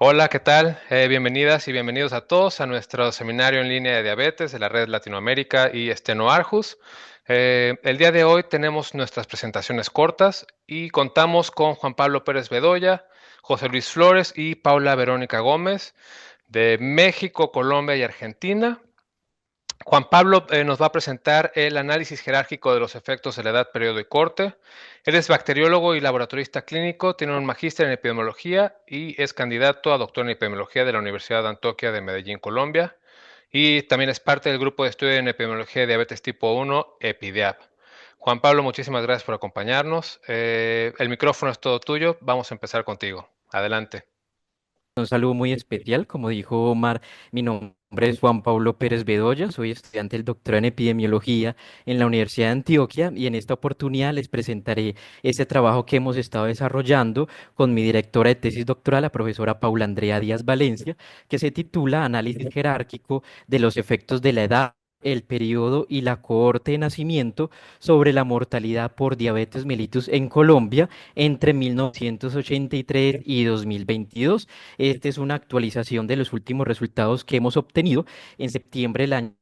Hola, ¿qué tal? Bienvenidas y bienvenidos a todos a nuestro seminario en línea de diabetes de la Red Latinoamérica y Steno Arjus. El día de hoy tenemos nuestras presentaciones cortas y contamos con Juan Pablo Pérez Bedoya, José Luis Flores y Paula Verónica Gómez de México, Colombia y Argentina. Juan Pablo nos va a presentar el análisis jerárquico de los efectos de la edad, periodo y corte. Él es bacteriólogo y laboratorista clínico, tiene un magíster en epidemiología y es candidato a doctor en epidemiología de la Universidad de Antioquia de Medellín, Colombia. Y también es parte del grupo de estudio en epidemiología de diabetes tipo 1, EPIDIAB. Juan Pablo, muchísimas gracias por acompañarnos. El micrófono es todo tuyo. Vamos a empezar contigo. Adelante. Un saludo muy especial, como dijo Omar, mi nombre es Juan Pablo Pérez Bedoya, soy estudiante del doctorado en epidemiología en la Universidad de Antioquia y en esta oportunidad les presentaré este trabajo que hemos estado desarrollando con mi directora de tesis doctoral, la profesora Paula Andrea Díaz Valencia, que se titula Análisis jerárquico de los efectos de la edad, el periodo y la cohorte de nacimiento sobre la mortalidad por diabetes mellitus en Colombia entre 1983 y 2022. Esta es una actualización de los últimos resultados que hemos obtenido en septiembre del año.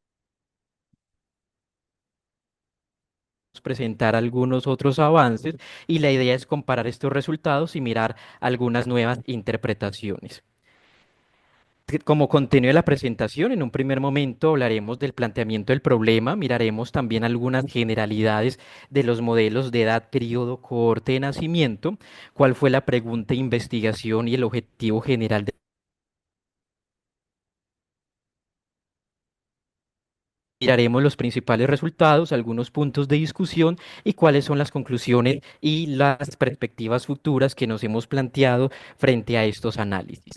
Presentar algunos otros avances y la idea es comparar estos resultados y mirar algunas nuevas interpretaciones. Como contenido de la presentación, en un primer momento hablaremos del planteamiento del problema, miraremos también algunas generalidades de los modelos de edad, periodo, cohorte de nacimiento, cuál fue la pregunta de investigación y el objetivo general de. Miraremos los principales resultados, algunos puntos de discusión y cuáles son las conclusiones y las perspectivas futuras que nos hemos planteado frente a estos análisis.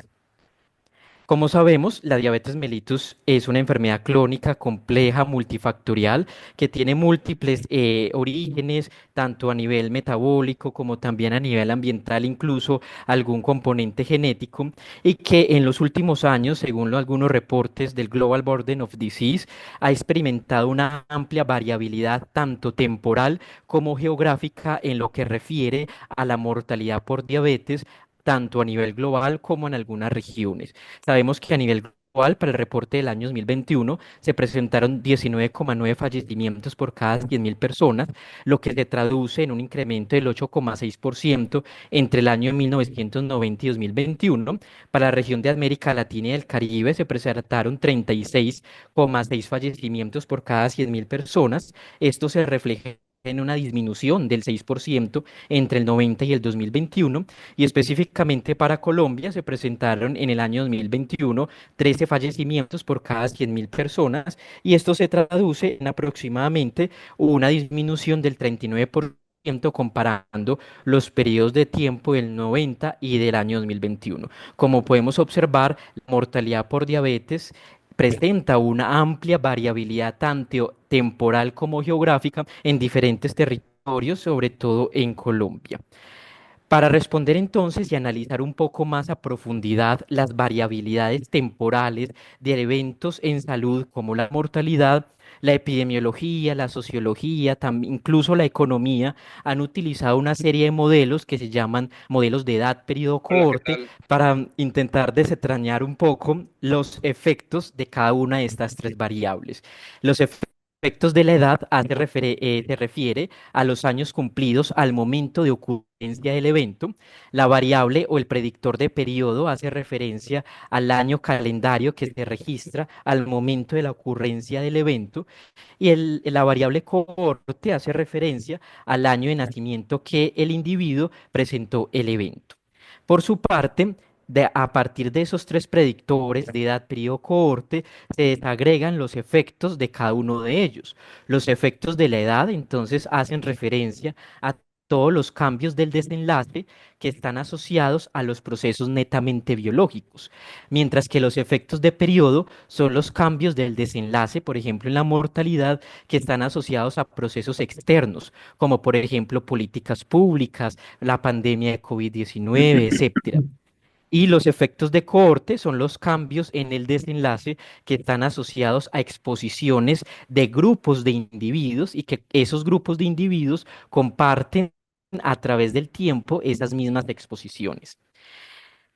Como sabemos, la diabetes mellitus es una enfermedad crónica compleja, multifactorial, que tiene múltiples orígenes, tanto a nivel metabólico como también a nivel ambiental, incluso algún componente genético, y que en los últimos años, según algunos reportes del Global Burden of Disease, ha experimentado una amplia variabilidad tanto temporal como geográfica en lo que refiere a la mortalidad por diabetes tanto a nivel global como en algunas regiones. Sabemos que a nivel global, para el reporte del año 2021, se presentaron 19,9 fallecimientos por cada 100.000 personas, lo que se traduce en un incremento del 8,6% entre el año 1990 y 2021. Para la región de América Latina y el Caribe se presentaron 36,6 fallecimientos por cada 100.000 personas. Esto se refleja en una disminución del 6% entre el 90 y el 2021 y específicamente para Colombia se presentaron en el año 2021 13 fallecimientos por cada 100.000 personas y esto se traduce en aproximadamente una disminución del 39% comparando los periodos de tiempo del 90 y del año 2021. Como podemos observar, la mortalidad por diabetes presenta una amplia variabilidad tanto temporal como geográfica en diferentes territorios, sobre todo en Colombia. Para responder entonces y analizar un poco más a profundidad las variabilidades temporales de eventos en salud como la mortalidad, la epidemiología, la sociología, incluso la economía han utilizado una serie de modelos que se llaman modelos de edad, periodo, Hola, ¿qué cohorte, tal? para intentar desentrañar un poco los efectos de cada una de estas tres variables. Los efectos de la edad se refiere a los años cumplidos al momento de ocurrencia del evento. La variable o el predictor de periodo hace referencia al año calendario que se registra al momento de la ocurrencia del evento. Y la variable cohorte hace referencia al año de nacimiento que el individuo presentó el evento. Por su parte, a partir de esos tres predictores de edad, periodo, cohorte, se desagregan los efectos de cada uno de ellos. Los efectos de la edad, entonces, hacen referencia a todos los cambios del desenlace que están asociados a los procesos netamente biológicos, mientras que los efectos de periodo son los cambios del desenlace, por ejemplo, en la mortalidad, que están asociados a procesos externos, como por ejemplo políticas públicas, la pandemia de COVID-19, etcétera. Y los efectos de cohorte son los cambios en el desenlace que están asociados a exposiciones de grupos de individuos y que esos grupos de individuos comparten a través del tiempo esas mismas exposiciones.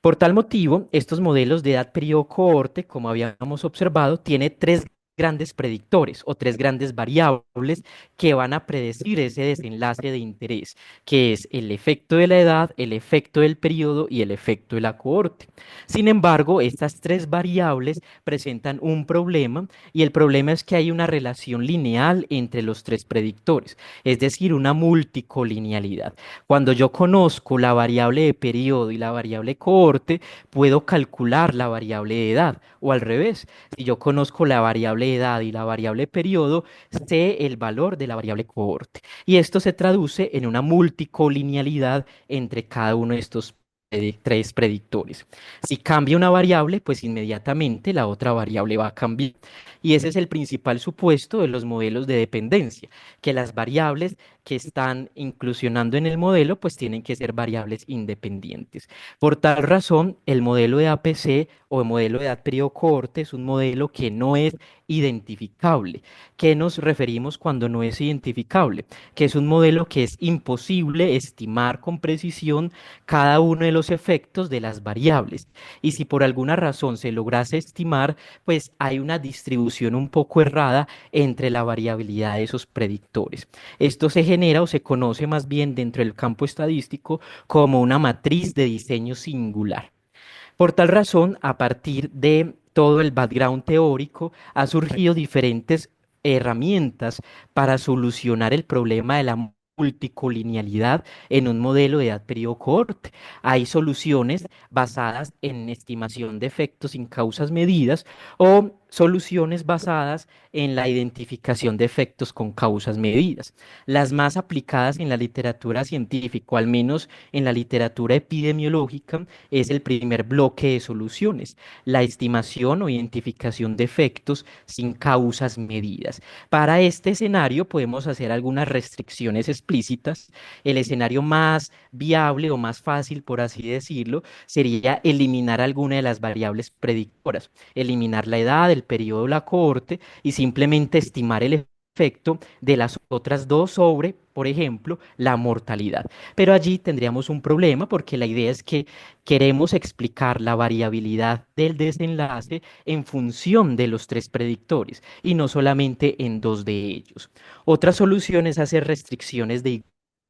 Por tal motivo, estos modelos de edad periodo cohorte, como habíamos observado, tiene tres grandes predictores o tres grandes variables que van a predecir ese desenlace de interés, que es el efecto de la edad, el efecto del periodo y el efecto de la cohorte. Sin embargo, estas tres variables presentan un problema y el problema es que hay una relación lineal entre los tres predictores, es decir, una multicolinealidad. Cuando yo conozco la variable de periodo y la variable cohorte, puedo calcular la variable de edad. O al revés, si yo conozco la variable edad y la variable periodo, sé el valor de la variable cohorte. Y esto se traduce en una multicolinealidad entre cada uno de estos tres predictores. Si cambia una variable, pues inmediatamente la otra variable va a cambiar. Y ese es el principal supuesto de los modelos de dependencia, que las variables que están inclusionando en el modelo, pues tienen que ser variables independientes. Por tal razón, el modelo de APC o el modelo de edad periodo cohorte es un modelo que no es identificable. ¿Qué nos referimos cuando no es identificable? Que es un modelo que es imposible estimar con precisión cada uno de los efectos de las variables. Y si por alguna razón se lograse estimar, pues hay una distribución un poco errada entre la variabilidad de esos predictores. Esto se genera o se conoce más bien dentro del campo estadístico como una matriz de diseño singular. Por tal razón, a partir de todo el background teórico, ha surgido diferentes herramientas para solucionar el problema de la multicolinealidad en un modelo de edad periodo cohorte. Hay soluciones basadas en estimación de efectos sin causas medidas o soluciones basadas en la identificación de efectos con causas medidas. Las más aplicadas en la literatura científica, o al menos en la literatura epidemiológica, es el primer bloque de soluciones, la estimación o identificación de efectos sin causas medidas. Para este escenario podemos hacer algunas restricciones explícitas. El escenario más viable o más fácil, por así decirlo, sería eliminar alguna de las variables predictoras, eliminar la edad, el periodo, la cohorte y simplemente estimar el efecto de las otras dos sobre, por ejemplo, la mortalidad. Pero allí tendríamos un problema porque la idea es que queremos explicar la variabilidad del desenlace en función de los tres predictores y no solamente en dos de ellos. Otra solución es hacer restricciones de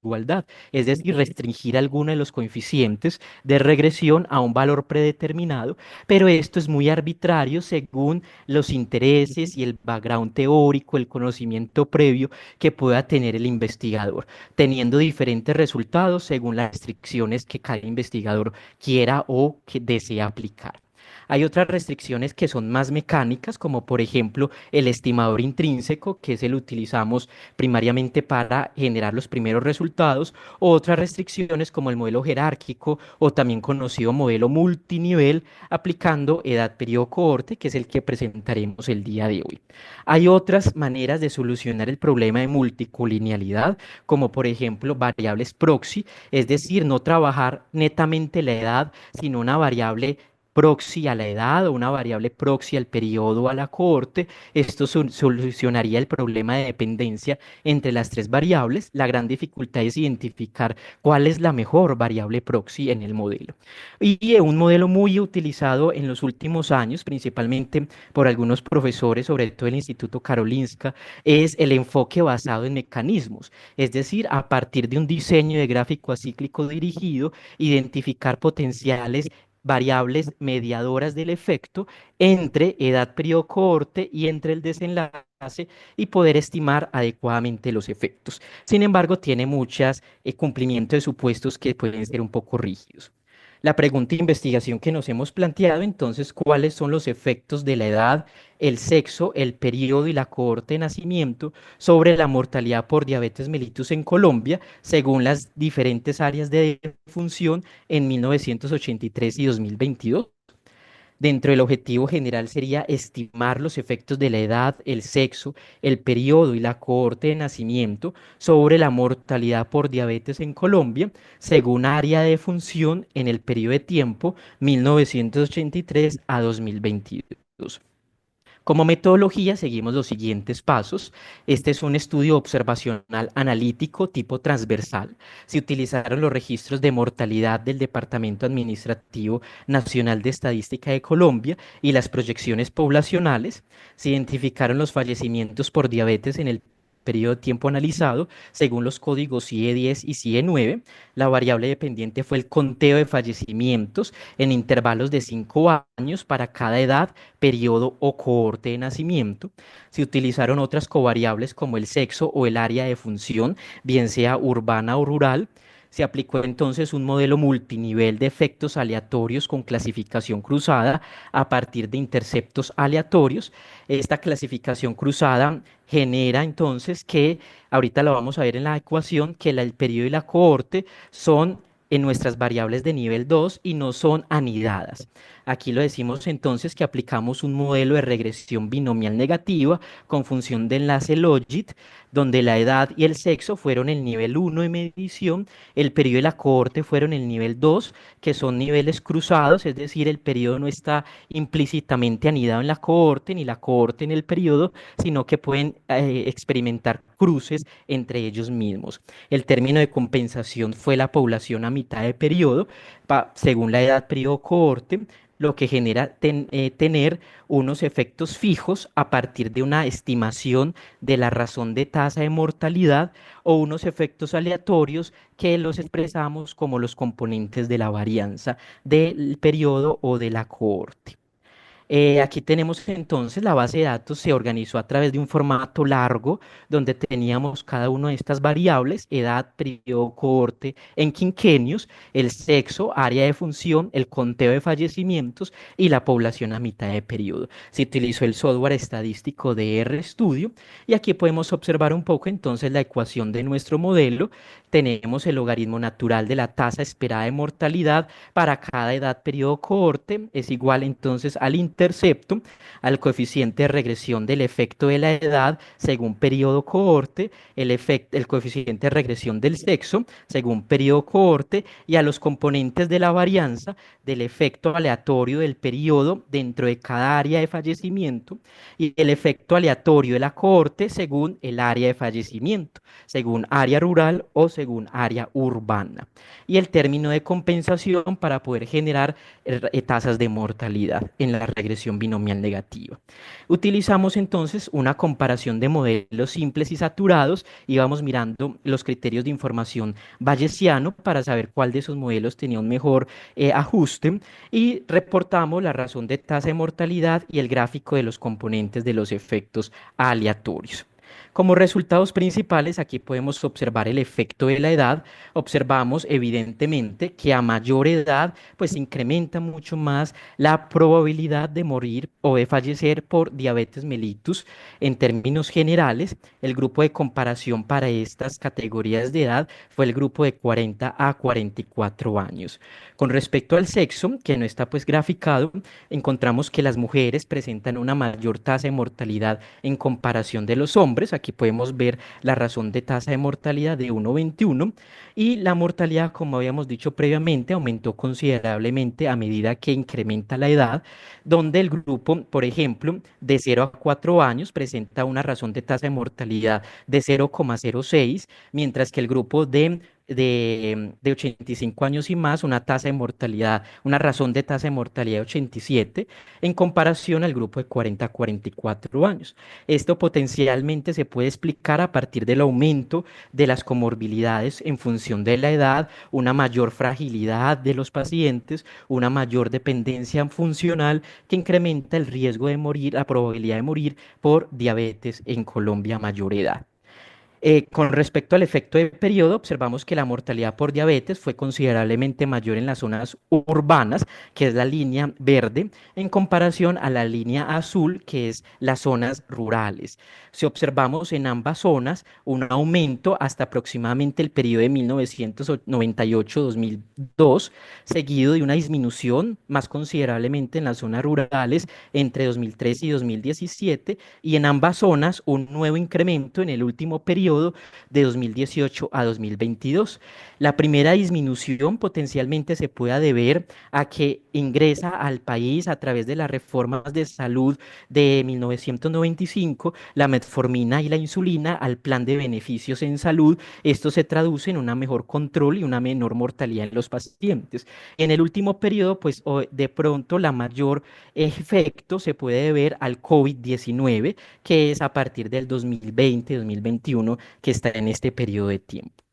igualdad, es decir, restringir alguno de los coeficientes de regresión a un valor predeterminado, pero esto es muy arbitrario según los intereses y el background teórico, el conocimiento previo que pueda tener el investigador, teniendo diferentes resultados según las restricciones que cada investigador quiera o que desee aplicar. Hay otras restricciones que son más mecánicas, como por ejemplo el estimador intrínseco, que es el que utilizamos primariamente para generar los primeros resultados, o otras restricciones como el modelo jerárquico o también conocido modelo multinivel, aplicando edad periodo cohorte, que es el que presentaremos el día de hoy. Hay otras maneras de solucionar el problema de multicolinealidad, como por ejemplo variables proxy, es decir, no trabajar netamente la edad, sino una variable proxy a la edad o una variable proxy al periodo o a la cohorte. Esto solucionaría el problema de dependencia entre las tres variables. La gran dificultad es identificar cuál es la mejor variable proxy en el modelo. Y un modelo muy utilizado en los últimos años, principalmente por algunos profesores, sobre todo el Instituto Karolinska, es el enfoque basado en mecanismos, es decir, a partir de un diseño de gráfico acíclico dirigido, identificar potenciales variables mediadoras del efecto entre edad periodo cohorte y entre el desenlace y poder estimar adecuadamente los efectos. Sin embargo, tiene muchos cumplimientos de supuestos que pueden ser un poco rígidos. La pregunta de investigación que nos hemos planteado entonces, ¿cuáles son los efectos de la edad, el sexo, el periodo y la cohorte de nacimiento sobre la mortalidad por diabetes mellitus en Colombia, según las diferentes áreas de función en 1983 y 2022? Dentro del objetivo general sería estimar los efectos de la edad, el sexo, el periodo y la cohorte de nacimiento sobre la mortalidad por diabetes en Colombia, según área de función en el periodo de tiempo 1983 a 2022. Como metodología seguimos los siguientes pasos. Este es un estudio observacional analítico tipo transversal. Se utilizaron los registros de mortalidad del Departamento Administrativo Nacional de Estadística de Colombia y las proyecciones poblacionales. Se identificaron los fallecimientos por diabetes en el periodo de tiempo analizado según los códigos CIE 10 y CIE 9. La variable dependiente fue el conteo de fallecimientos en intervalos de 5 años para cada edad, periodo o cohorte de nacimiento. Se utilizaron otras covariables como el sexo o el área de función, bien sea urbana o rural. Se aplicó entonces un modelo multinivel de efectos aleatorios con clasificación cruzada a partir de interceptos aleatorios. Esta clasificación cruzada genera entonces que, ahorita lo vamos a ver en la ecuación, que el periodo y la cohorte son en nuestras variables de nivel 2 y no son anidadas. Aquí lo decimos entonces que aplicamos un modelo de regresión binomial negativa con función de enlace logit, donde la edad y el sexo fueron el nivel 1 de medición, el periodo y la cohorte fueron el nivel 2, que son niveles cruzados, es decir, el periodo no está implícitamente anidado en la cohorte ni la cohorte en el periodo, sino que pueden experimentar cruces entre ellos mismos. El término de compensación fue la población a mitad de periodo, según la edad, periodo, cohorte, lo que genera tener unos efectos fijos a partir de una estimación de la razón de tasa de mortalidad o unos efectos aleatorios que los expresamos como los componentes de la varianza del periodo o de la cohorte. Aquí tenemos entonces la base de datos se organizó a través de un formato largo donde teníamos cada una de estas variables, edad, periodo, cohorte, en quinquenios, el sexo, área de función, el conteo de fallecimientos y la población a mitad de periodo. Se utilizó el software estadístico de RStudio y aquí podemos observar un poco entonces la ecuación de nuestro modelo. Tenemos el logaritmo natural de la tasa esperada de mortalidad para cada edad, periodo, cohorte, es igual entonces al intercepto, al coeficiente de regresión del efecto de la edad según periodo, cohorte, el coeficiente de regresión del sexo según periodo, cohorte, y a los componentes de la varianza del efecto aleatorio del periodo dentro de cada área de fallecimiento y el efecto aleatorio de la cohorte según el área de fallecimiento, según área rural o según área urbana. Y el término de compensación para poder generar tasas de mortalidad en la regresión binomial negativa. Utilizamos entonces una comparación de modelos simples y saturados y vamos mirando los criterios de información bayesiano para saber cuál de esos modelos tenía un mejor ajuste y reportamos la razón de tasa de mortalidad y el gráfico de los componentes de los efectos aleatorios. Como resultados principales, aquí podemos observar el efecto de la edad. Observamos evidentemente que a mayor edad, pues incrementa mucho más la probabilidad de morir o de fallecer por diabetes mellitus. En términos generales, el grupo de comparación para estas categorías de edad fue el grupo de 40 a 44 años. Con respecto al sexo, que no está pues graficado, encontramos que las mujeres presentan una mayor tasa de mortalidad en comparación de los hombres. Aquí podemos ver la razón de tasa de mortalidad de 1,21 y la mortalidad, como habíamos dicho previamente, aumentó considerablemente a medida que incrementa la edad, donde el grupo, por ejemplo, de 0 a 4 años presenta una razón de tasa de mortalidad de 0,06, mientras que el grupo de 85 años y más, una tasa de mortalidad, una razón de tasa de mortalidad de 87 en comparación al grupo de 40 a 44 años. Esto potencialmente se puede explicar a partir del aumento de las comorbilidades en función de la edad, una mayor fragilidad de los pacientes, una mayor dependencia funcional que incrementa el riesgo de morir, la probabilidad de morir por diabetes en Colombia a mayor edad. Con respecto al efecto de periodo, observamos que la mortalidad por diabetes fue considerablemente mayor en las zonas urbanas, que es la línea verde, en comparación a la línea azul, que es las zonas rurales. Si observamos en ambas zonas un aumento hasta aproximadamente el periodo de 1998-2002, seguido de una disminución más considerablemente en las zonas rurales entre 2013 y 2017, y en ambas zonas un nuevo incremento en el último periodo periodo de 2018 a 2022. La primera disminución potencialmente se pueda deber a que ingresa al país a través de las reformas de salud de 1995 la metformina y la insulina al plan de beneficios en salud. Esto se traduce en un mejor control y una menor mortalidad en los pacientes. En el último periodo, pues de pronto la mayor efecto se puede deber al COVID-19, que es a partir del 2020-2021 que está en este periodo de tiempo.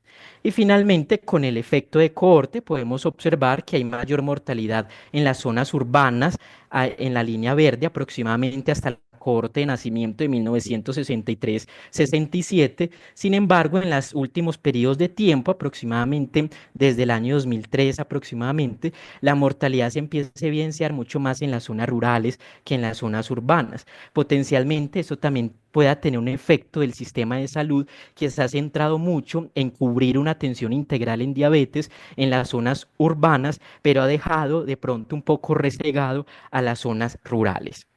Y finalmente, con el efecto de cohorte, podemos observar que hay mayor mortalidad en las zonas urbanas, en la línea verde, aproximadamente hasta la cohorte de nacimiento de 1963-67. Sin embargo, en los últimos periodos de tiempo, aproximadamente desde el año 2003 aproximadamente, la mortalidad se empieza a evidenciar mucho más en las zonas rurales que en las zonas urbanas. Potencialmente, eso también pueda tener un efecto del sistema de salud que se ha centrado mucho en cubrir una atención integral en diabetes en las zonas urbanas, pero ha dejado de pronto un poco rezagado a las zonas rurales.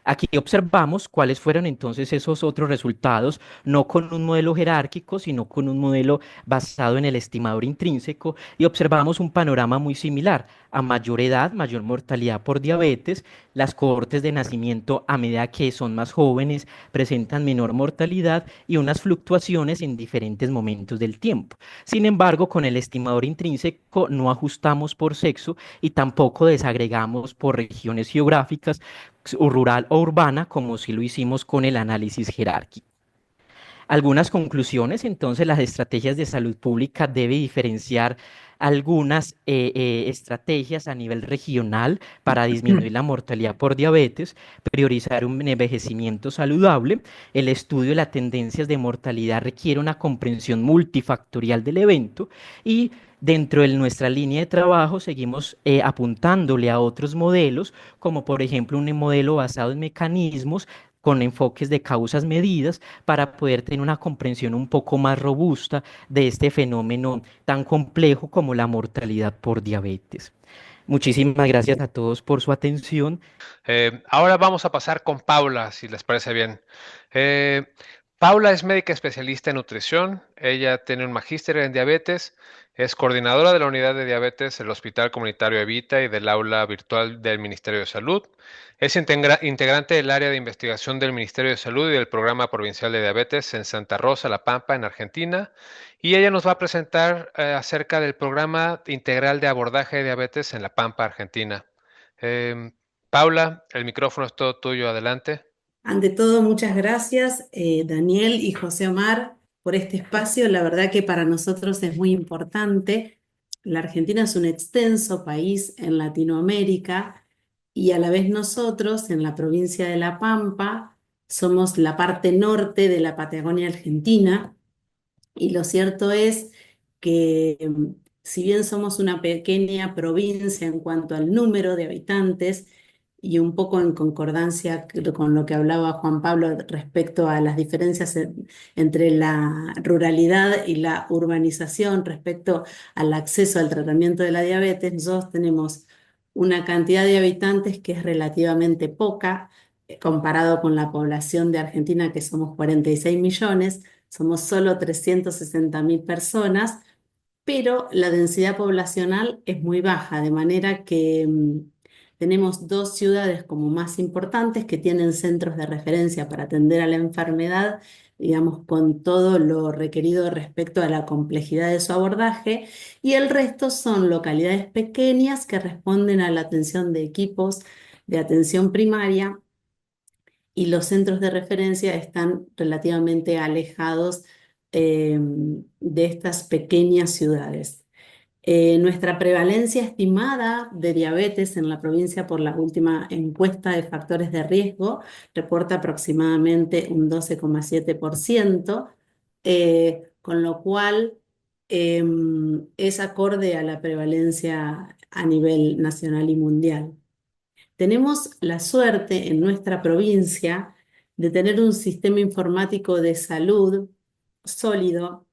Aquí observamos cuáles fueron entonces esos otros resultados, no con un modelo jerárquico, sino con un modelo basado en el estimador intrínseco, y observamos un panorama muy similar. A mayor edad, mayor mortalidad por diabetes, las cohortes de nacimiento a medida que son más jóvenes presentan menor mortalidad y unas fluctuaciones en diferentes momentos del tiempo. Sin embargo, con el estimador intrínseco no ajustamos por sexo y tampoco desagregamos por regiones geográficas, rural o urbana, como si lo hicimos con el análisis jerárquico. Algunas conclusiones, entonces, las estrategias de salud pública debe diferenciar algunas estrategias a nivel regional para disminuir la mortalidad por diabetes, priorizar un envejecimiento saludable. El estudio de las tendencias de mortalidad requiere una comprensión multifactorial del evento y dentro de nuestra línea de trabajo seguimos apuntándole a otros modelos, como por ejemplo un modelo basado en mecanismos con enfoques de causas medidas para poder tener una comprensión un poco más robusta de este fenómeno tan complejo como la mortalidad por diabetes. Muchísimas gracias a todos por su atención. Ahora vamos a pasar con Paula, si les parece bien. Eh, Paula es médica especialista en nutrición. Ella tiene un magíster en diabetes. Es coordinadora de la unidad de diabetes del Hospital Comunitario Evita y del aula virtual del Ministerio de Salud. Es integrante del área de investigación del Ministerio de Salud y del Programa Provincial de Diabetes en Santa Rosa, La Pampa, en Argentina. Y ella nos va a presentar acerca del Programa Integral de Abordaje de Diabetes en La Pampa, Argentina. Em, Paula, el micrófono es todo tuyo, adelante. Ante todo, muchas gracias, Daniel y José Omar, por este espacio. La verdad que para nosotros es muy importante. La Argentina es un extenso país en Latinoamérica y a la vez nosotros, en la provincia de La Pampa, somos la parte norte de la Patagonia Argentina. Y lo cierto es que si bien somos una pequeña provincia en cuanto al número de habitantes y un poco en concordancia con lo que hablaba Juan Pablo respecto a las diferencias entre la ruralidad y la urbanización respecto al acceso al tratamiento de la diabetes, nosotros tenemos una cantidad de habitantes que es relativamente poca comparado con la población de Argentina, que somos 46 millones. Somos solo 360.000 personas, pero la densidad poblacional es muy baja, de manera que tenemos dos ciudades como más importantes que tienen centros de referencia para atender a la enfermedad, digamos, con todo lo requerido respecto a la complejidad de su abordaje, y el resto son localidades pequeñas que responden a la atención de equipos de atención primaria y los centros de referencia están relativamente alejados de estas pequeñas ciudades. Nuestra prevalencia estimada de diabetes en la provincia por la última encuesta de factores de riesgo reporta aproximadamente un 12,7%, con lo cual es acorde a la prevalencia a nivel nacional y mundial. Tenemos la suerte en nuestra provincia de tener un sistema informático de salud sólido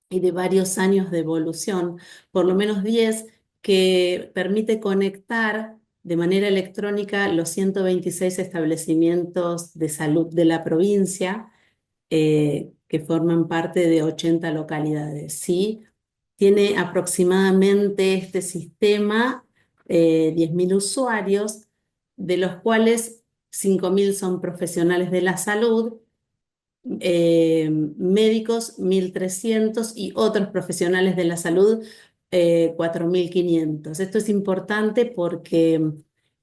y de varios años de evolución, por lo menos 10, que permite conectar de manera electrónica los 126 establecimientos de salud de la provincia que forman parte de 80 localidades, ¿sí? Tiene aproximadamente este sistema 10.000 usuarios, de los cuales 5.000 son profesionales de la salud, médicos 1.300 y otros profesionales de la salud 4.500. Esto es importante porque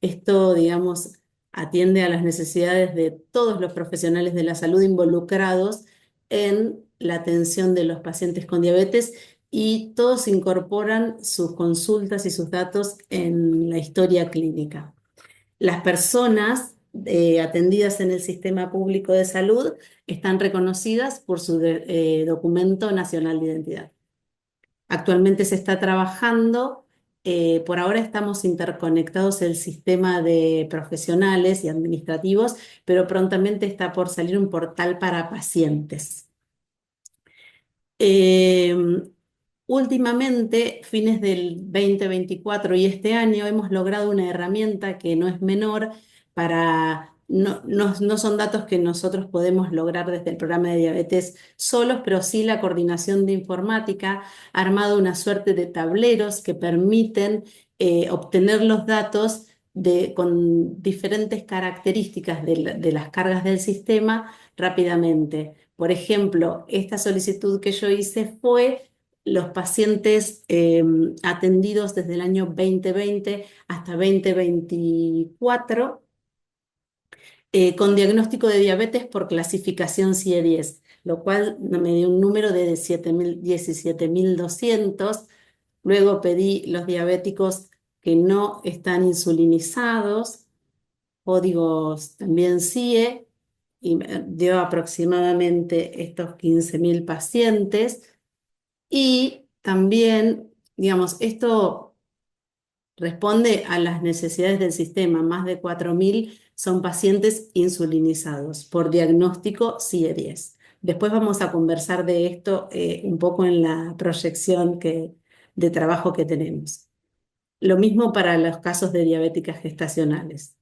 esto, digamos, atiende a las necesidades de todos los profesionales de la salud involucrados en la atención de los pacientes con diabetes, y todos incorporan sus consultas y sus datos en la historia clínica. Las personas atendidas en el sistema público de salud están reconocidas por su documento nacional de identidad. Actualmente se está trabajando, por ahora estamos interconectados el sistema de profesionales y administrativos, pero prontamente está por salir un portal para pacientes. Eh, Últimamente, fines del 2024 y este año, hemos logrado una herramienta que no es menor para, no son datos que nosotros podemos lograr desde el programa de diabetes solos, pero sí la coordinación de informática ha armado una suerte de tableros que permiten obtener los datos con diferentes características de las cargas del sistema rápidamente. Por ejemplo, esta solicitud que yo hice fue los pacientes atendidos desde el año 2020 hasta 2024 con diagnóstico de diabetes por clasificación CIE-10, lo cual me dio un número de 17.200. Luego pedí los diabéticos que no están insulinizados, códigos también CIE, y me dio aproximadamente estos 15.000 pacientes. Y también, digamos, esto responde a las necesidades del sistema. Más de 4.000 son pacientes insulinizados por diagnóstico CIE-10. Después vamos a conversar de esto un poco en la proyección de trabajo que tenemos. Lo mismo para los casos de diabéticas gestacionales.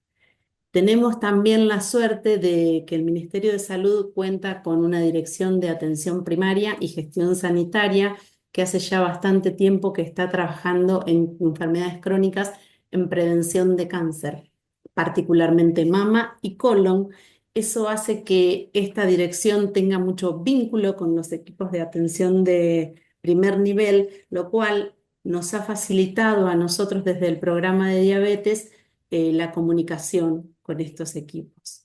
Tenemos también la suerte de que el Ministerio de Salud cuenta con una dirección de atención primaria y gestión sanitaria que hace ya bastante tiempo que está trabajando en enfermedades crónicas en prevención de cáncer, particularmente mama y colon. Eso hace que esta dirección tenga mucho vínculo con los equipos de atención de primer nivel, lo cual nos ha facilitado a nosotros desde el programa de diabetes la comunicación con estos equipos.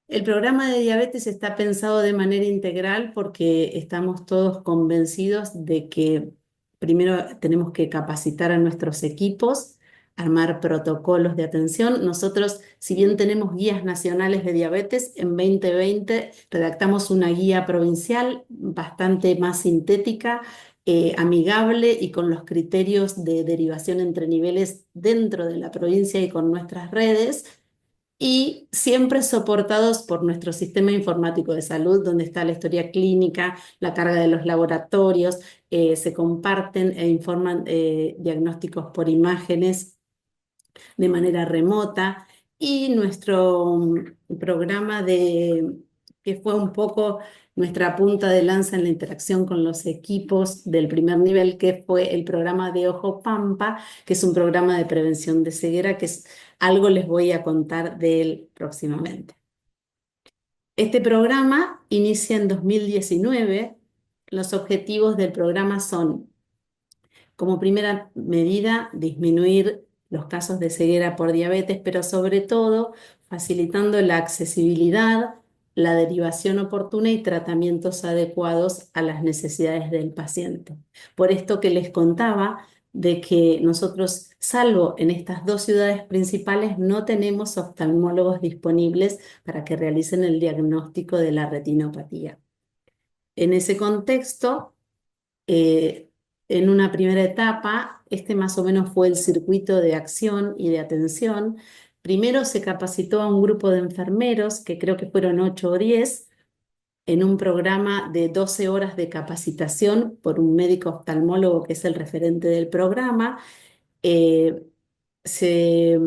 El programa de diabetes está pensado de manera integral porque estamos todos convencidos de que primero tenemos que capacitar a nuestros equipos, armar protocolos de atención. Nosotros, si bien tenemos guías nacionales de diabetes, en 2020 redactamos una guía provincial bastante más sintética, amigable y con los criterios de derivación entre niveles dentro de la provincia y con nuestras redes, y siempre soportados por nuestro sistema informático de salud, donde está la historia clínica, la carga de los laboratorios, se comparten e informan diagnósticos por imágenes de manera remota, y nuestro programa que fue un poco nuestra punta de lanza en la interacción con los equipos del primer nivel, que fue el programa de Ojo Pampa, que es un programa de prevención de ceguera, que es algo les voy a contar de él próximamente. Este programa inicia en 2019. Los objetivos del programa son, como primera medida, disminuir los casos de ceguera por diabetes, pero sobre todo facilitando la accesibilidad, la derivación oportuna y tratamientos adecuados a las necesidades del paciente. Por esto que les contaba de que nosotros, salvo en estas dos ciudades principales, no tenemos oftalmólogos disponibles para que realicen el diagnóstico de la retinopatía. En ese contexto, en una primera etapa, este más o menos fue el circuito de acción y de atención. Primero se capacitó a un grupo de enfermeros, que creo que fueron 8 o 10, en un programa de 12 horas de capacitación por un médico oftalmólogo que es el referente del programa. Eh, se,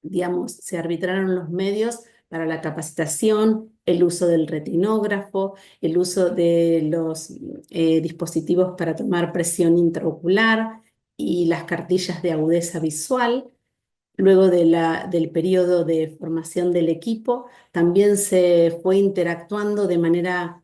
digamos, se arbitraron los medios para la capacitación, el uso del retinógrafo, el uso de los dispositivos para tomar presión intraocular y las cartillas de agudeza visual. Luego del periodo de formación del equipo, también se fue interactuando de manera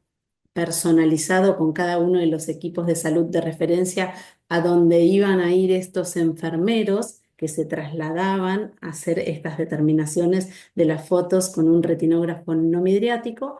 personalizada con cada uno de los equipos de salud de referencia a donde iban a ir estos enfermeros que se trasladaban a hacer estas determinaciones de las fotos con un retinógrafo no midriático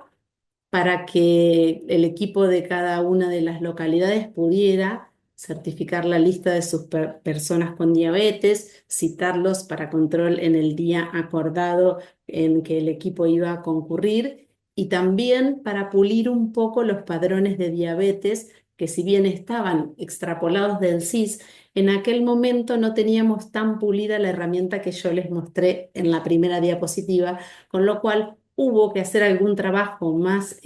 para que el equipo de cada una de las localidades pudiera certificar la lista de sus personas con diabetes, citarlos para control en el día acordado en que el equipo iba a concurrir y también para pulir un poco los padrones de diabetes que si bien estaban extrapolados del CIS, en aquel momento no teníamos tan pulida la herramienta que yo les mostré en la primera diapositiva, con lo cual hubo que hacer algún trabajo más,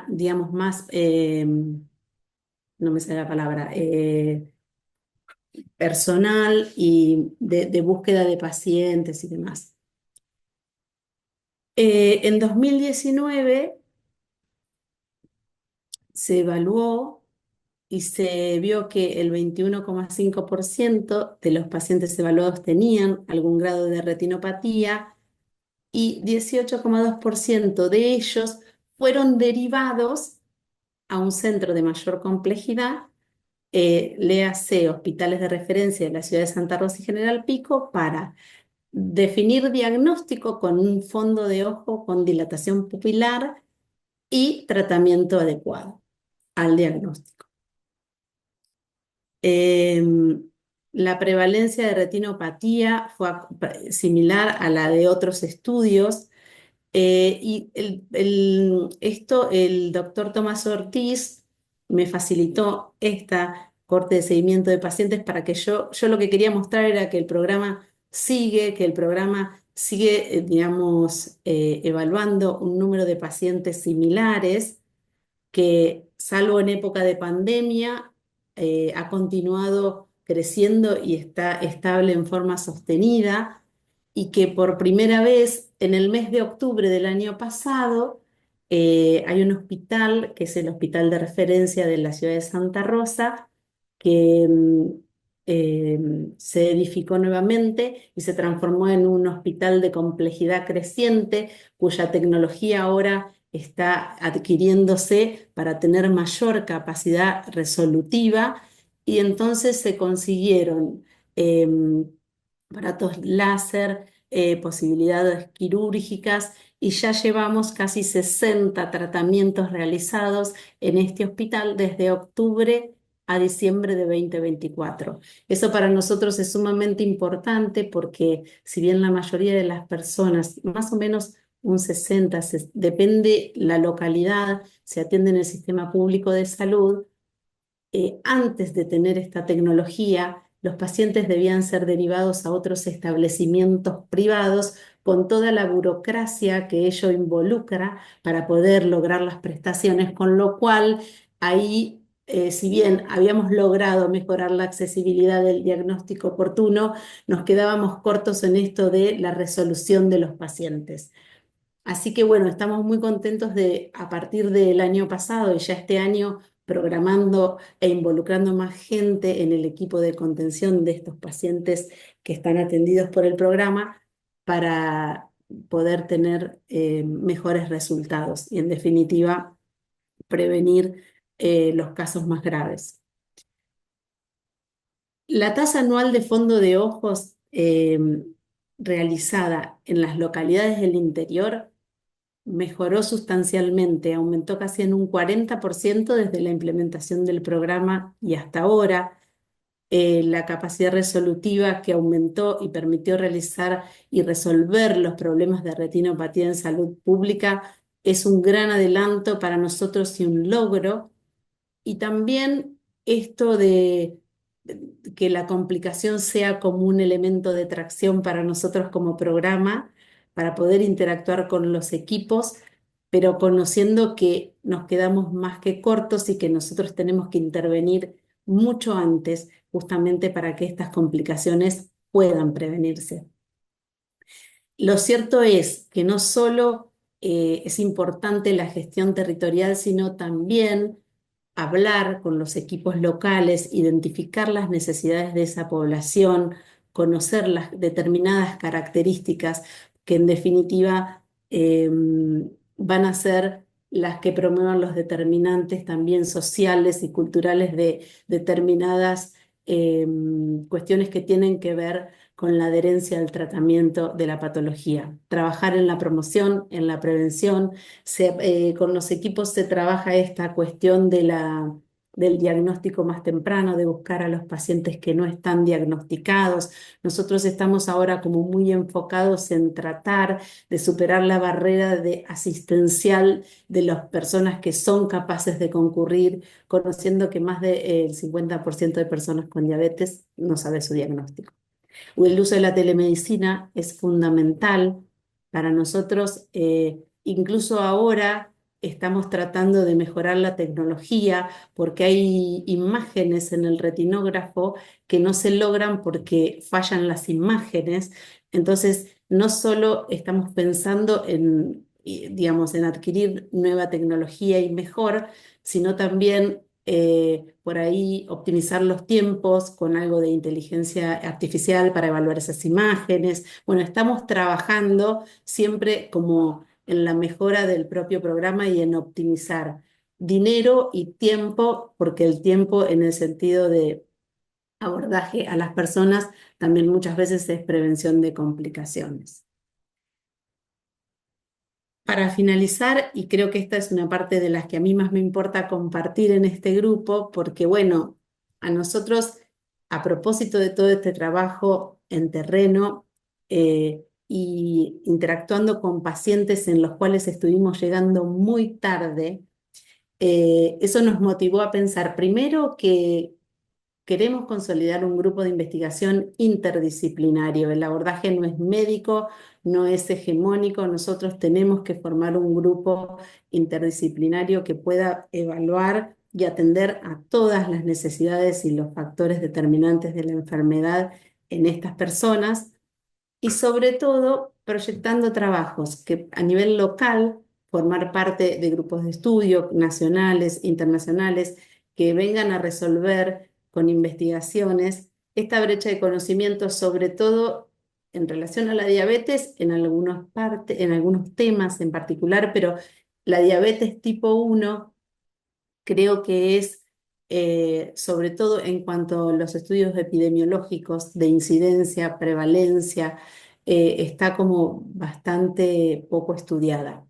digamos, más, no me sale la palabra, personal y de búsqueda de pacientes y demás. En 2019 se evaluó y se vio que el 21,5% de los pacientes evaluados tenían algún grado de retinopatía y 18,2% de ellos fueron derivados a un centro de mayor complejidad, léase hospitales de referencia de la ciudad de Santa Rosa y General Pico, para definir diagnóstico con un fondo de ojo con dilatación pupilar y tratamiento adecuado al diagnóstico. La prevalencia de retinopatía fue similar a la de otros estudios. Y el doctor Tomás Ortiz me facilitó esta corte de seguimiento de pacientes para que yo lo que quería mostrar era que el programa sigue, digamos, evaluando un número de pacientes similares que, salvo en época de pandemia, ha continuado creciendo y está estable en forma sostenida, y que por primera vez en el mes de octubre del año pasado hay un hospital, que es el hospital de referencia de la ciudad de Santa Rosa, que eh, se edificó nuevamente y se transformó en un hospital de complejidad creciente, cuya tecnología ahora está adquiriéndose para tener mayor capacidad resolutiva, y entonces se consiguieron aparatos láser, posibilidades quirúrgicas, y ya llevamos casi 60 tratamientos realizados en este hospital desde octubre a diciembre de 2024. Eso para nosotros es sumamente importante porque si bien la mayoría de las personas, más o menos un 60, depende la localidad, se atiende en el sistema público de salud, antes de tener esta tecnología, los pacientes debían ser derivados a otros establecimientos privados con toda la burocracia que ello involucra para poder lograr las prestaciones, con lo cual ahí, si bien habíamos logrado mejorar la accesibilidad del diagnóstico oportuno, nos quedábamos cortos en esto de la resolución de los pacientes. Así que bueno, estamos muy contentos de, a partir del año pasado y ya este año, programando e involucrando más gente en el equipo de contención de estos pacientes que están atendidos por el programa, para poder tener mejores resultados y en definitiva prevenir los casos más graves. La tasa anual de fondo de ojos realizada en las localidades del interior mejoró sustancialmente, aumentó casi en un 40% desde la implementación del programa y hasta ahora. La capacidad resolutiva que aumentó y permitió realizar y resolver los problemas de retinopatía en salud pública es un gran adelanto para nosotros y un logro. Y también esto de que la complicación sea como un elemento de tracción para nosotros como programa, para poder interactuar con los equipos, pero conociendo que nos quedamos más que cortos y que nosotros tenemos que intervenir mucho antes, justamente para que estas complicaciones puedan prevenirse. Lo cierto es que no solo es importante la gestión territorial, sino también hablar con los equipos locales, identificar las necesidades de esa población, conocer las determinadas características que en definitiva van a ser las que promuevan los determinantes también sociales y culturales de determinadas cuestiones que tienen que ver con la adherencia al tratamiento de la patología. Trabajar en la promoción, en la prevención. Con los equipos se trabaja esta cuestión del diagnóstico más temprano, de buscar a los pacientes que no están diagnosticados. Nosotros estamos ahora como muy enfocados en tratar de superar la barrera asistencial de las personas que son capaces de concurrir, conociendo que más del 50% de personas con diabetes no sabe su diagnóstico. El uso de la telemedicina es fundamental para nosotros. Incluso ahora estamos tratando de mejorar la tecnología porque hay imágenes en el retinógrafo que no se logran porque fallan las imágenes. Entonces, no solo estamos pensando digamos, en adquirir nueva tecnología y mejor, sino también por ahí optimizar los tiempos con algo de inteligencia artificial para evaluar esas imágenes. Bueno, estamos trabajando siempre como en la mejora del propio programa y en optimizar dinero y tiempo, porque el tiempo en el sentido de abordaje a las personas también muchas veces es prevención de complicaciones. Para finalizar, y creo que esta es una parte de las que a mí más me importa compartir en este grupo, porque bueno, a nosotros, a propósito de todo este trabajo en terreno y interactuando con pacientes en los cuales estuvimos llegando muy tarde, eso nos motivó a pensar primero que queremos consolidar un grupo de investigación interdisciplinario. El abordaje no es médico, no es hegemónico. Nosotros tenemos que formar un grupo interdisciplinario que pueda evaluar y atender a todas las necesidades y los factores determinantes de la enfermedad en estas personas y sobre todo proyectando trabajos que a nivel local, formar parte de grupos de estudio nacionales, internacionales, que vengan a resolver con investigaciones esta brecha de conocimiento, sobre todo en relación a la diabetes, en algunos temas en particular, pero la diabetes tipo 1 creo que es, sobre todo en cuanto a los estudios epidemiológicos de incidencia, prevalencia, está como bastante poco estudiada,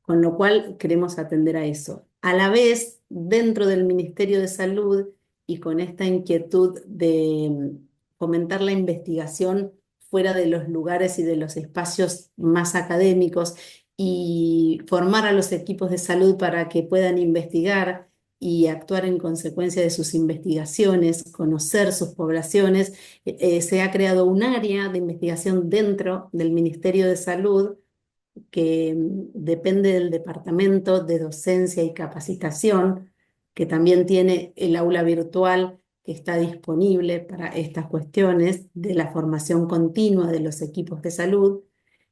con lo cual queremos atender a eso. A la vez, dentro del Ministerio de Salud y con esta inquietud de fomentar la investigación fuera de los lugares y de los espacios más académicos y formar a los equipos de salud para que puedan investigar y actuar en consecuencia de sus investigaciones, conocer sus poblaciones, se ha creado un área de investigación dentro del Ministerio de Salud que depende del Departamento de Docencia y Capacitación, que también tiene el aula virtual que está disponible para estas cuestiones de la formación continua de los equipos de salud.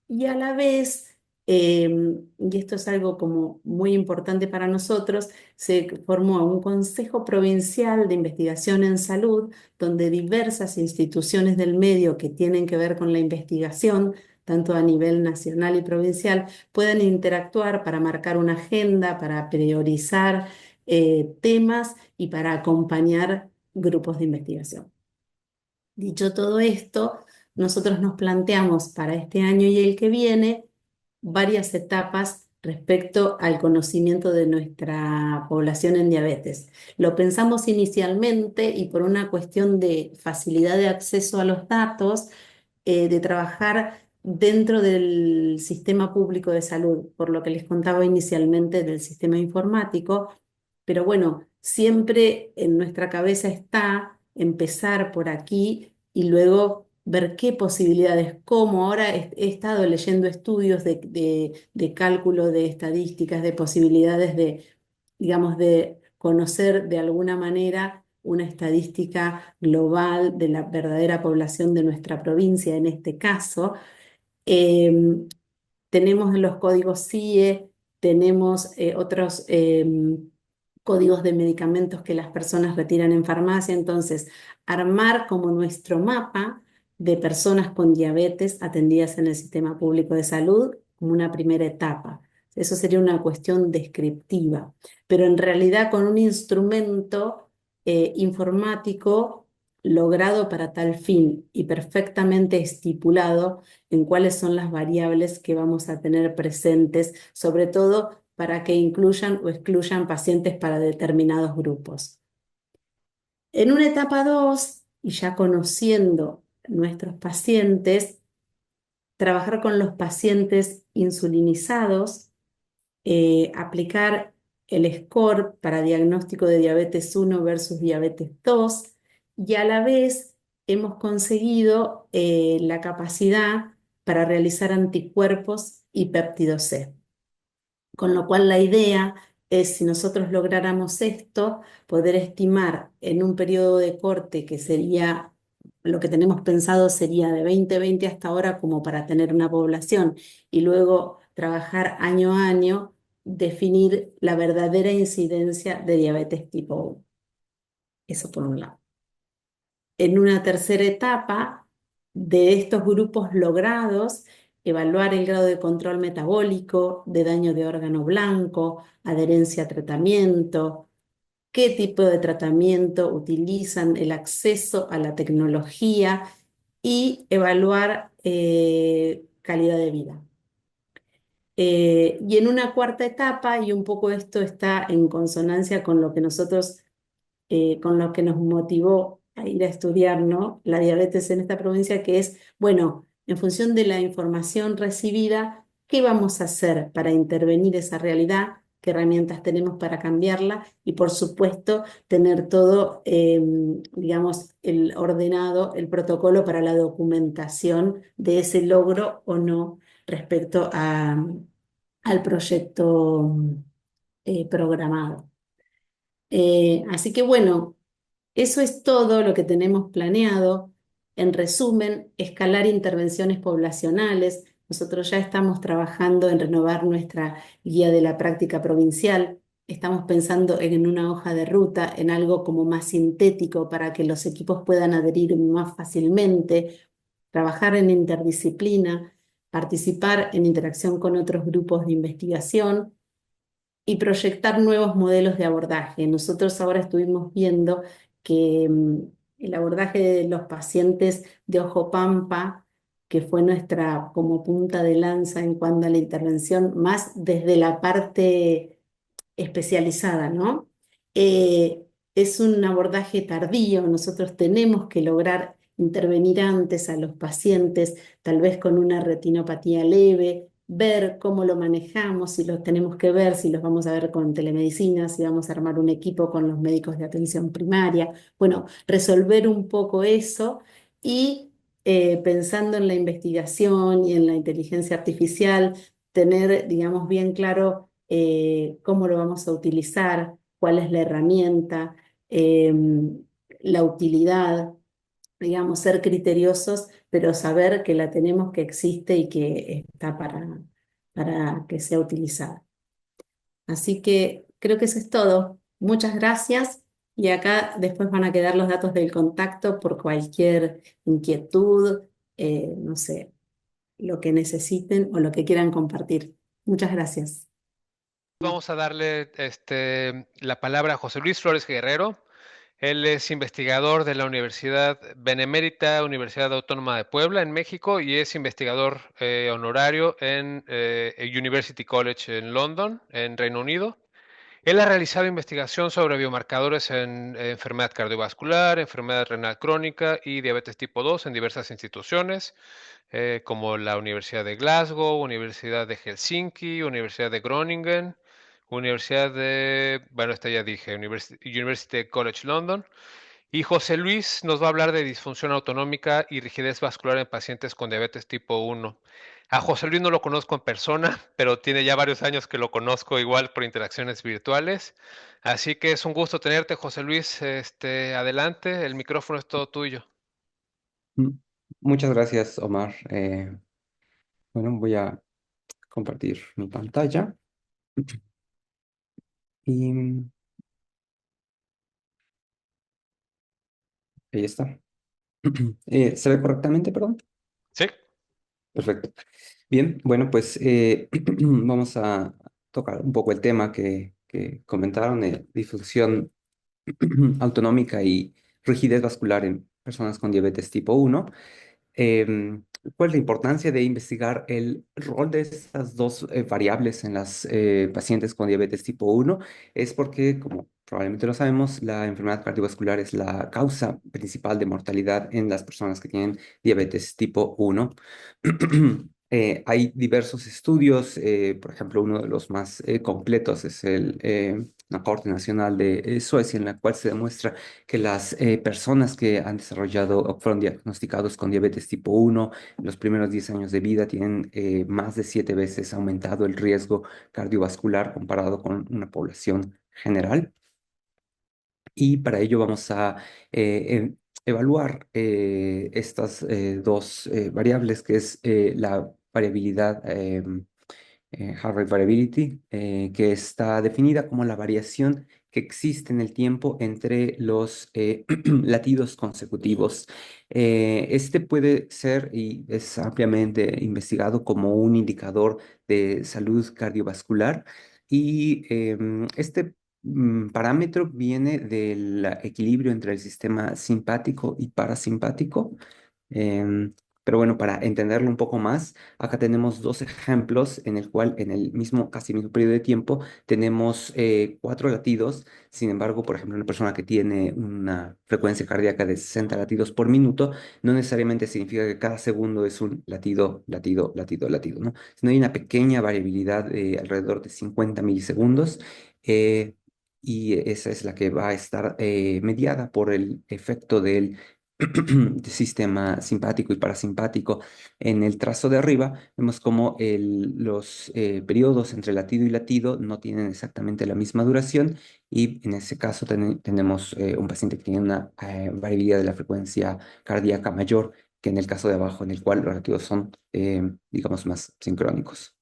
Y a la vez, y esto es algo como muy importante para nosotros, se formó un Consejo Provincial de Investigación en Salud, donde diversas instituciones del medio que tienen que ver con la investigación, tanto a nivel nacional y provincial, puedan interactuar para marcar una agenda, para priorizar temas y para acompañar grupos de investigación. Dicho todo esto, nosotros nos planteamos para este año y el que viene varias etapas respecto al conocimiento de nuestra población en diabetes. Lo pensamos inicialmente y por una cuestión de facilidad de acceso a los datos, de trabajar dentro del sistema público de salud, por lo que les contaba inicialmente del sistema informático, pero bueno, siempre en nuestra cabeza está empezar por aquí y luego ver qué posibilidades, cómo ahora he estado leyendo estudios de cálculo de estadísticas, de posibilidades de, digamos, de conocer de alguna manera una estadística global de la verdadera población de nuestra provincia en este caso. tenemos los códigos CIE, tenemos otros códigos de medicamentos que las personas retiran en farmacia. Entonces, armar como nuestro mapa de personas con diabetes atendidas en el sistema público de salud como una primera etapa. Eso sería una cuestión descriptiva, pero en realidad con un instrumento informático logrado para tal fin y perfectamente estipulado en cuáles son las variables que vamos a tener presentes, sobre todo para que incluyan o excluyan pacientes para determinados grupos. En una etapa 2 y ya conociendo nuestros pacientes, trabajar con los pacientes insulinizados, aplicar el score para diagnóstico de diabetes 1 versus diabetes 2 y a la vez hemos conseguido la capacidad para realizar anticuerpos y péptido C. Con lo cual la idea es, si nosotros lográramos esto, poder estimar en un periodo de corte que sería, lo que tenemos pensado sería de 2020 hasta ahora como para tener una población y luego trabajar año a año, definir la verdadera incidencia de diabetes tipo 1. Eso por un lado. En una tercera etapa de estos grupos logrados, evaluar el grado de control metabólico, de daño de órgano blanco, adherencia a tratamiento, qué tipo de tratamiento utilizan, el acceso a la tecnología y evaluar calidad de vida. Y en una cuarta etapa, y un poco esto está en consonancia con lo que nosotros con lo que nos motivó a ir a estudiar, ¿no?, la diabetes en esta provincia, que es, bueno, en función de la información recibida, ¿qué vamos a hacer para intervenir esa realidad? ¿Qué herramientas tenemos para cambiarla? Y por supuesto, tener todo, digamos, el ordenado, el protocolo para la documentación de ese logro o no respecto al proyecto programado. Así que bueno, eso es todo lo que tenemos planeado. En resumen, escalar intervenciones poblacionales. Nosotros ya estamos trabajando en renovar nuestra guía de la práctica provincial. Estamos pensando en una hoja de ruta, en algo como más sintético para que los equipos puedan adherir más fácilmente, trabajar en interdisciplina, participar en interacción con otros grupos de investigación y proyectar nuevos modelos de abordaje. Nosotros ahora estuvimos viendo que el abordaje de los pacientes de ojo pampa, que fue nuestra como punta de lanza en cuanto a la intervención, más desde la parte especializada, ¿no? Es un abordaje tardío, nosotros tenemos que lograr intervenir antes a los pacientes, tal vez con una retinopatía leve, ver cómo lo manejamos, si los tenemos que ver, si los vamos a ver con telemedicina, si vamos a armar un equipo con los médicos de atención primaria. Bueno, resolver un poco eso y pensando en la investigación y en la inteligencia artificial, tener, digamos, bien claro cómo lo vamos a utilizar, cuál es la herramienta, la utilidad, digamos, ser criteriosos, pero saber que la tenemos, que existe y que está para que sea utilizada. Así que creo que eso es todo. Muchas gracias. Y acá después van a quedar los datos del contacto por cualquier inquietud, no sé, lo que necesiten o lo que quieran compartir. Muchas gracias. Vamos a darle la palabra a José Luis Flores Guerrero. Él es investigador de la Universidad Benemérita Universidad Autónoma de Puebla en México y es investigador honorario en University College en London, en Reino Unido. Él ha realizado investigación sobre biomarcadores en enfermedad cardiovascular, enfermedad renal crónica y diabetes tipo 2 en diversas instituciones, como la Universidad de Glasgow, Universidad de Helsinki, Universidad de Groningen, Universidad de, bueno, esta ya dije, University College London. Y José Luis nos va a hablar de disfunción autonómica y rigidez vascular en pacientes con diabetes tipo 1. A José Luis no lo conozco en persona, pero tiene ya varios años que lo conozco igual por interacciones virtuales. Así que es un gusto tenerte, José Luis. Adelante, el micrófono es todo tuyo. Mm, Muchas gracias, Omar. Bueno, voy a compartir mi pantalla. Y ahí está. ¿Se ve correctamente, perdón? Sí, Perfecto. Bien, bueno, pues vamos a tocar un poco el tema que comentaron, difusión autonómica y rigidez vascular en personas con diabetes tipo uno. Em, ¿Cuál es la importancia de investigar el rol de estas dos variables en las pacientes con diabetes tipo uno? Es porque, como probablemente lo sabemos, la enfermedad cardiovascular es la causa principal de mortalidad en las personas que tienen diabetes tipo uno. Hay diversos estudios, por ejemplo, uno de los más completos es la Corte Nacional de Suecia, en la cual se demuestra que las personas que han desarrollado o fueron diagnosticados con diabetes tipo uno en los primeros 10 años de vida tienen más de 7 veces aumentado el riesgo cardiovascular comparado con una población general. Y para ello vamos a evaluar estas dos variables, que es la variabilidad heart rate variability, que está definida como la variación que existe en el tiempo entre los latidos consecutivos. Este puede ser y es ampliamente investigado como un indicador de salud cardiovascular y este parámetro viene del equilibrio entre el sistema simpático y parasimpático. Em, pero bueno, para entenderlo un poco más, acá tenemos dos ejemplos en el cual en el mismo, casi mismo periodo de tiempo, tenemos 4 latidos. Sin embargo, por ejemplo, una persona que tiene una frecuencia cardíaca de 60 latidos por minuto, no necesariamente significa que cada segundo es un latido, latido, latido, latido, ¿no? Sino hay una pequeña variabilidad de alrededor de 50 milisegundos. eh, y esa es la que va a estar mediada por el efecto del sistema simpático y parasimpático. En el trazo de arriba vemos como los periodos entre latido y latido no tienen exactamente la misma duración y en ese caso tenemos un paciente que tiene una variabilidad de la frecuencia cardíaca mayor que en el caso de abajo, en el cual los latidos son, digamos, más sincrónicos.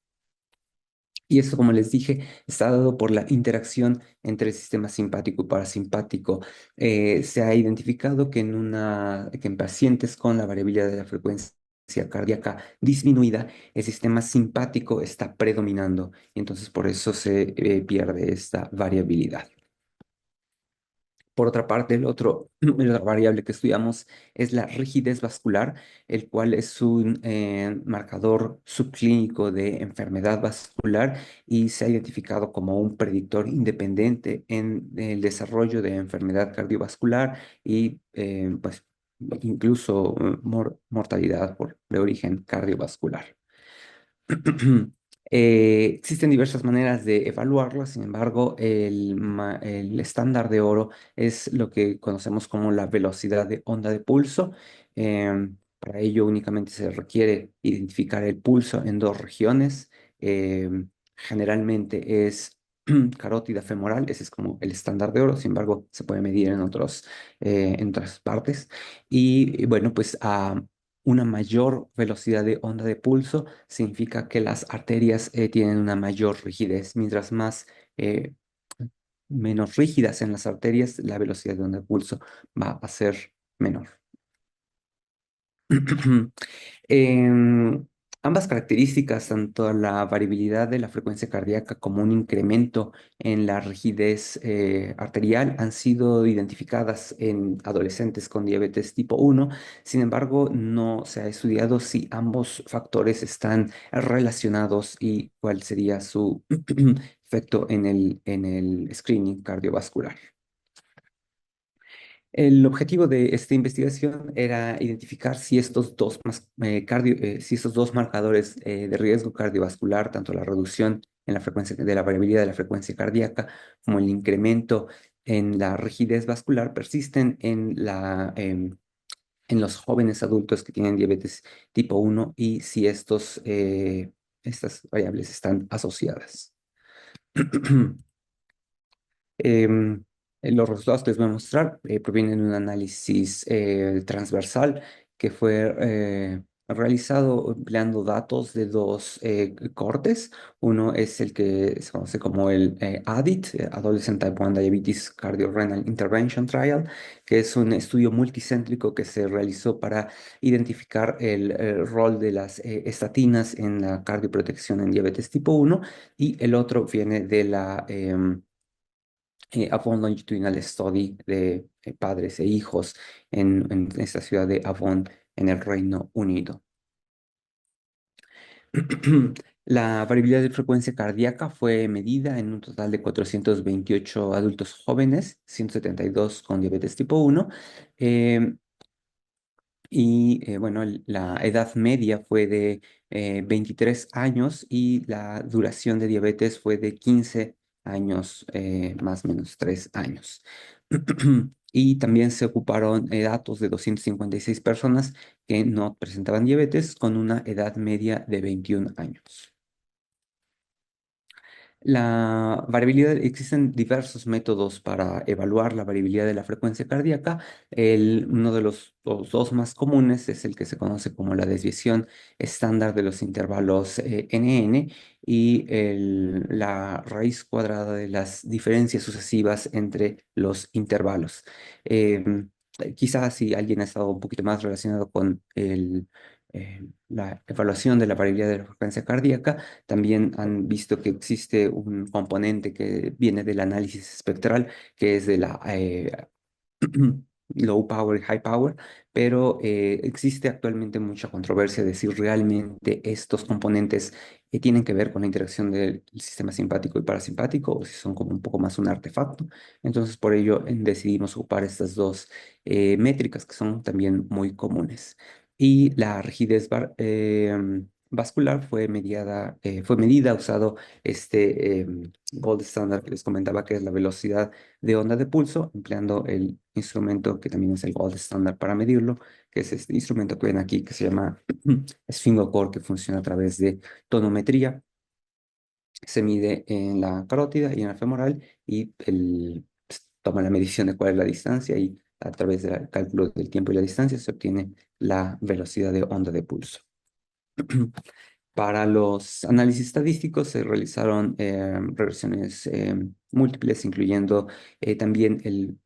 Y esto, como les dije, está dado por la interacción entre el sistema simpático y parasimpático. Se ha identificado que en pacientes con la variabilidad de la frecuencia cardíaca disminuida, el sistema simpático está predominando y entonces por eso se pierde esta variabilidad. Por otra parte, la otra variable que estudiamos es la rigidez vascular, el cual es un marcador subclínico de enfermedad vascular y se ha identificado como un predictor independiente en el desarrollo de enfermedad cardiovascular y pues incluso mortalidad de origen cardiovascular. Existen diversas maneras de evaluarlo, sin embargo, el estándar de oro es lo que conocemos como la velocidad de onda de pulso. Para ello únicamente se requiere identificar el pulso en dos regiones. Generalmente es carótida femoral, ese es como el estándar de oro, sin embargo, se puede medir en otras partes. Y bueno, pues una mayor velocidad de onda de pulso significa que las arterias tienen una mayor rigidez. Mientras eh, menos rígidas en las arterias, la velocidad de onda de pulso va a ser menor. Em, Ambas características, tanto la variabilidad de la frecuencia cardíaca como un incremento en la rigidez arterial, han sido identificadas en adolescentes con diabetes tipo uno. Sin embargo, no se ha estudiado si ambos factores están relacionados y cuál sería su efecto en el screening cardiovascular. El objetivo de esta investigación era identificar si si estos dos marcadores de riesgo cardiovascular, tanto la reducción en la frecuencia de la variabilidad de la frecuencia cardíaca como el incremento en la rigidez vascular, persisten en los jóvenes adultos que tienen diabetes tipo uno y si estas variables están asociadas. Em, los resultados que les voy a mostrar provienen de un análisis transversal que fue realizado empleando datos de dos cortes. Uno es el que se conoce como el ADIT, Adolescent Type 1 Diabetes Cardiorenal Intervention Trial, que es un estudio multicéntrico que se realizó para identificar el rol de las estatinas en la cardioprotección en diabetes tipo 1, y el otro viene de la Avon Longitudinal Study de padres e hijos en esta ciudad de Avon, en el Reino Unido. La variabilidad de frecuencia cardíaca fue medida en un total de 428 adultos jóvenes, 172 con diabetes tipo 1. Bueno, la edad media fue de 23 años y la duración de diabetes fue de 15 años, más o menos 3 años. Y también se ocuparon datos de 256 personas que no presentaban diabetes con una edad media de 21 años. La variabilidad, existen diversos métodos para evaluar la variabilidad de la frecuencia cardíaca. Uno de los dos más comunes es el que se conoce como la desviación estándar de los intervalos NN, y la raíz cuadrada de las diferencias sucesivas entre los intervalos. Em, Quizás si alguien ha estado un poquito más relacionado con la evaluación de la variabilidad de la frecuencia cardíaca, también han visto que existe un componente que viene del análisis espectral, que es de la low power y high power, pero existe actualmente mucha controversia de si realmente estos componentes tienen que ver con la interacción del sistema simpático y parasimpático, o si son como un poco más un artefacto. Entonces, por ello decidimos ocupar estas dos métricas que son también muy comunes. Y la rigidez vascular fue medida usando este gold standard que les comentaba, que es la velocidad de onda de pulso, empleando el instrumento que también es el gold standard para medirlo, que es este instrumento que ven aquí, que se llama Sphingocor, que funciona a través de tonometría. Se mide en la carótida y en la femoral, y toma la medición de cuál es la distancia, y a través del cálculo del tiempo y la distancia se obtiene la velocidad de onda de pulso. Para los análisis estadísticos se realizaron regresiones múltiples, incluyendo también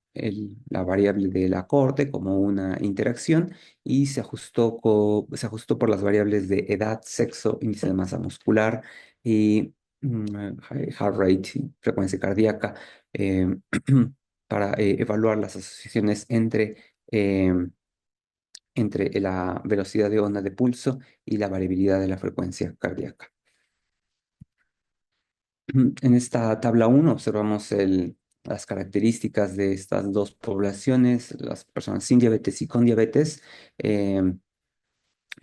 la variable de la cohorte como una interacción, y se ajustó por las variables de edad, sexo, índice de masa muscular y heart rate, y frecuencia cardíaca, eh, para evaluar las asociaciones entre la velocidad de onda de pulso y la variabilidad de la frecuencia cardíaca. En esta tabla 1 observamos las características de estas dos poblaciones, las personas sin diabetes y con diabetes.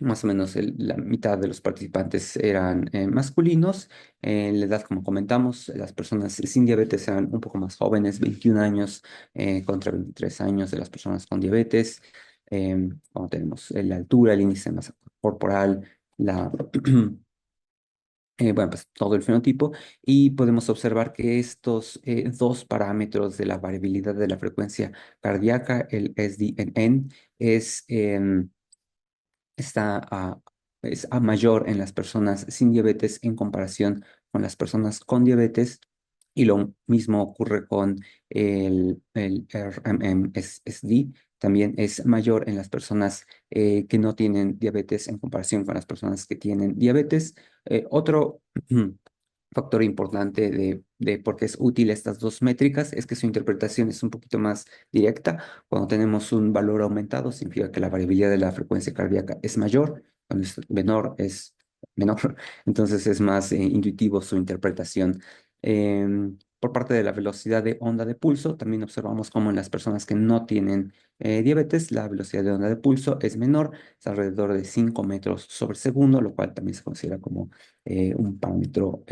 Más o menos la mitad de los participantes eran masculinos. La edad, como comentamos, las personas sin diabetes eran un poco más jóvenes, 21 años contra 23 años de las personas con diabetes. Como tenemos la altura, el índice de masa corporal, bueno, pues todo el fenotipo, y podemos observar que estos dos parámetros de la variabilidad de la frecuencia cardíaca, el SDNN, está es mayor en las personas sin diabetes en comparación con las personas con diabetes, y lo mismo ocurre con el RMMSD. También es mayor en las personas que no tienen diabetes en comparación con las personas que tienen diabetes. Otro factor importante de por qué es útil estas dos métricas es que su interpretación es un poquito más directa. Cuando tenemos un valor aumentado, significa que la variabilidad de la frecuencia cardíaca es mayor. Cuando es menor, es menor. Entonces es más intuitivo su interpretación. Por parte de la velocidad de onda de pulso, también observamos cómo en las personas que no tienen diabetes, la velocidad de onda de pulso es menor, es alrededor de 5 metros sobre segundo, lo cual también se considera como un parámetro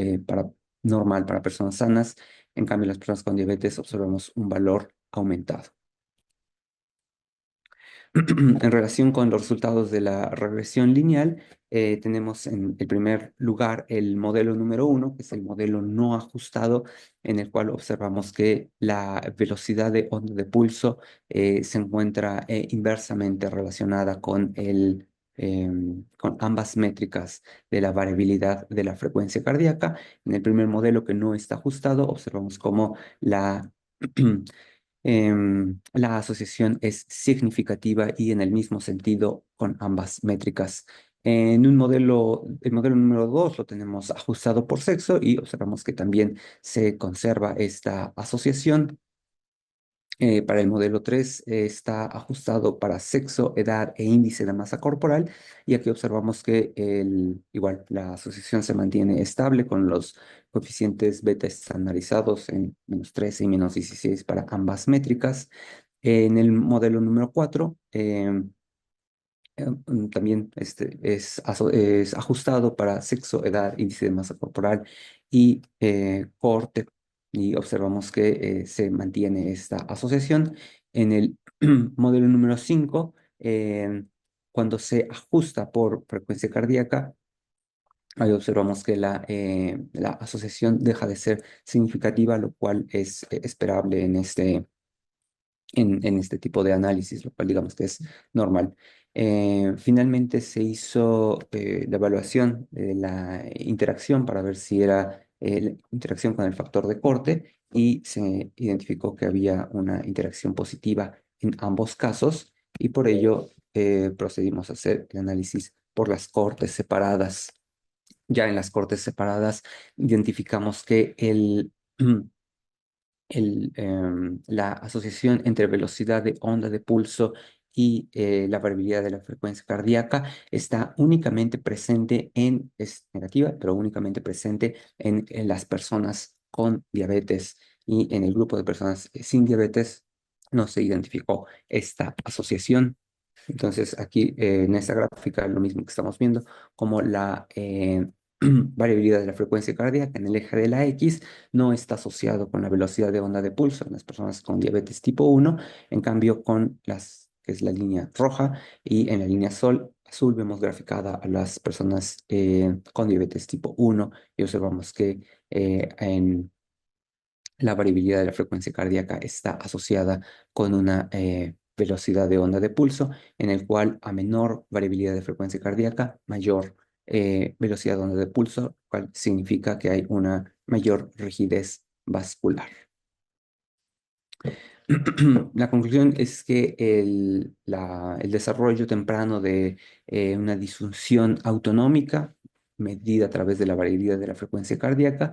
normal para personas sanas. En cambio, en las personas con diabetes observamos un valor aumentado. En relación con los resultados de la regresión lineal, tenemos en el primer lugar el modelo número 1, que es el modelo no ajustado, en el cual observamos que la velocidad de onda de pulso se encuentra inversamente relacionada con con ambas métricas de la variabilidad de la frecuencia cardíaca. En el primer modelo que no está ajustado, observamos cómo la asociación es significativa y en el mismo sentido con ambas métricas. En un modelo, el modelo número 2 lo tenemos ajustado por sexo y observamos que también se conserva esta asociación. Para el modelo 3 está ajustado para sexo, edad e índice de masa corporal, y aquí observamos que igual la asociación se mantiene estable con los coeficientes beta estandarizados en -13 y -16 para ambas métricas. En el modelo número 4 también es ajustado para sexo, edad, índice de masa corporal y cohorte. Y observamos que se mantiene esta asociación. En el modelo número 5, cuando se ajusta por frecuencia cardíaca, ahí observamos que la asociación deja de ser significativa, lo cual es esperable en este tipo de análisis, lo cual digamos que es normal. Finalmente se hizo la evaluación de la interacción para ver si era la interacción con el factor de corte y se identificó que había una interacción positiva en ambos casos y por ello procedimos a hacer el análisis por las cortes separadas. Ya en las cortes separadas identificamos que la asociación entre velocidad de onda de pulso y la variabilidad de la frecuencia cardíaca está únicamente presente es negativa, pero únicamente presente en las personas con diabetes, y en el grupo de personas sin diabetes no se identificó esta asociación. Entonces aquí en esta gráfica lo mismo que estamos viendo, como la variabilidad de la frecuencia cardíaca en el eje de la X no está asociado con la velocidad de onda de pulso en las personas con diabetes tipo 1, en cambio con que es la línea roja, y en la línea azul vemos graficada a las personas con diabetes tipo 1 y observamos que en la variabilidad de la frecuencia cardíaca está asociada con una velocidad de onda de pulso, en el cual a menor variabilidad de frecuencia cardíaca, mayor velocidad de onda de pulso, lo cual significa que hay una mayor rigidez vascular. La conclusión es que el desarrollo temprano de una disfunción autonómica medida a través de la variabilidad de la frecuencia cardíaca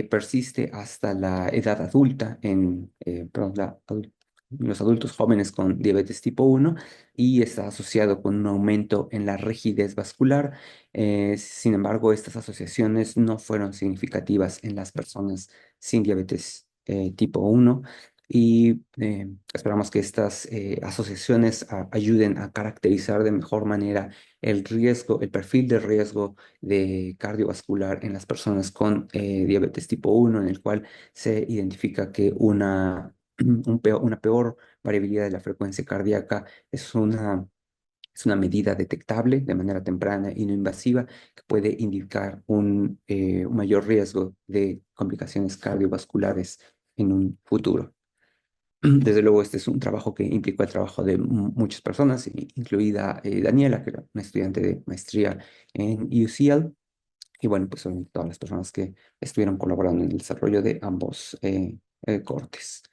persiste hasta la edad adulta perdón, los adultos jóvenes con diabetes tipo 1 y está asociado con un aumento en la rigidez vascular. Sin embargo, estas asociaciones no fueron significativas en las personas sin diabetes tipo 1 y esperamos que estas asociaciones ayuden a caracterizar de mejor manera el riesgo, el perfil de riesgo de cardiovascular en las personas con diabetes tipo 1, en el cual se identifica que una peor variabilidad de la frecuencia cardíaca es una medida detectable de manera temprana y no invasiva que puede indicar un mayor riesgo de complicaciones cardiovasculares en un futuro. Desde luego, este es un trabajo que implicó el trabajo de muchas personas, incluida Daniela, que era una estudiante de maestría en UCL, y bueno, pues son todas las personas que estuvieron colaborando en el desarrollo de ambos cortes.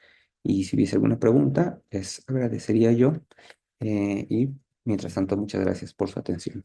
Y si hubiese alguna pregunta, les agradecería yo. Y mientras tanto, muchas gracias por su atención.